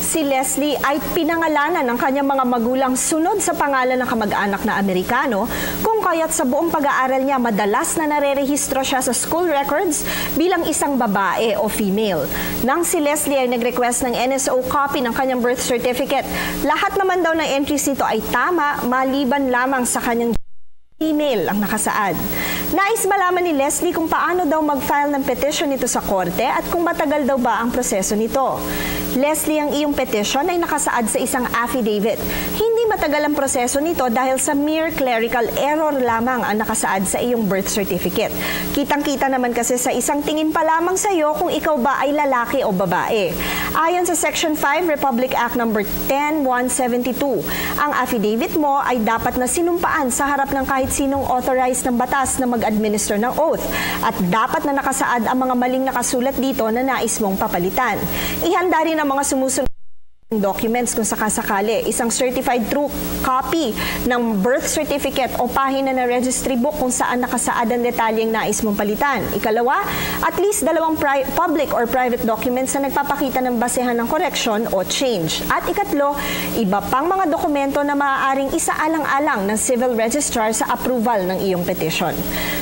Si Leslie ay pinangalanan ng kanyang mga magulang sunod sa pangalan ng kamag-anak na Amerikano, kung kaya't sa buong pag-aaral niya madalas na narerehistro siya sa school records bilang isang babae o female. Nang si Leslie ay nag-request ng NSO copy ng kanyang birth certificate, lahat naman daw ng entries nito ay tama maliban lamang sa kanyang email ang nakasaad. Nais malaman ni Leslie kung paano daw mag-file ng petition nito sa korte at kung matagal daw ba ang proseso nito. Leslie, ang iyong petition ay nakasaad sa isang affidavit. Hindi matagal ang proseso nito dahil sa mere clerical error lamang ang nakasaad sa iyong birth certificate. Kitang-kita naman kasi sa isang tingin pa lamang sa iyo kung ikaw ba ay lalaki o babae. Ayon sa Section 5 Republic Act No. 10172, ang affidavit mo ay dapat na sinumpaan sa harap ng kahit sinong authorized ng batas na mag-administer ng oath at dapat na nakasaad ang mga maling nakasulat dito na nais mong papalitan. Ihanda rin ang mga sumusunod documents kung sakasakali, isang certified true copy ng birth certificate o pahina ng registry book kung saan nakasaad ang detalyeng nais mong palitan. Ikalawa, at least 2 public or private documents na nagpapakita ng basehan ng correction o change. At ikatlo, iba pang mga dokumento na maaaring isaalang-alang ng civil registrar sa approval ng iyong petition.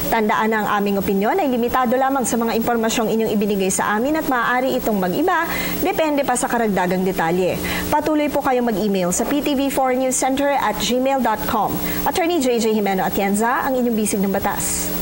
Tandaan na ang aming opinyon ay limitado lamang sa mga impormasyong inyong ibinigay sa amin at maaari itong mag-iba, depende pa sa karagdagang detalye. Patuloy po kayong mag-email sa ptv4newscenter@gmail.com. Attorney JJ Jimeno Atienza, ang inyong bisig ng batas.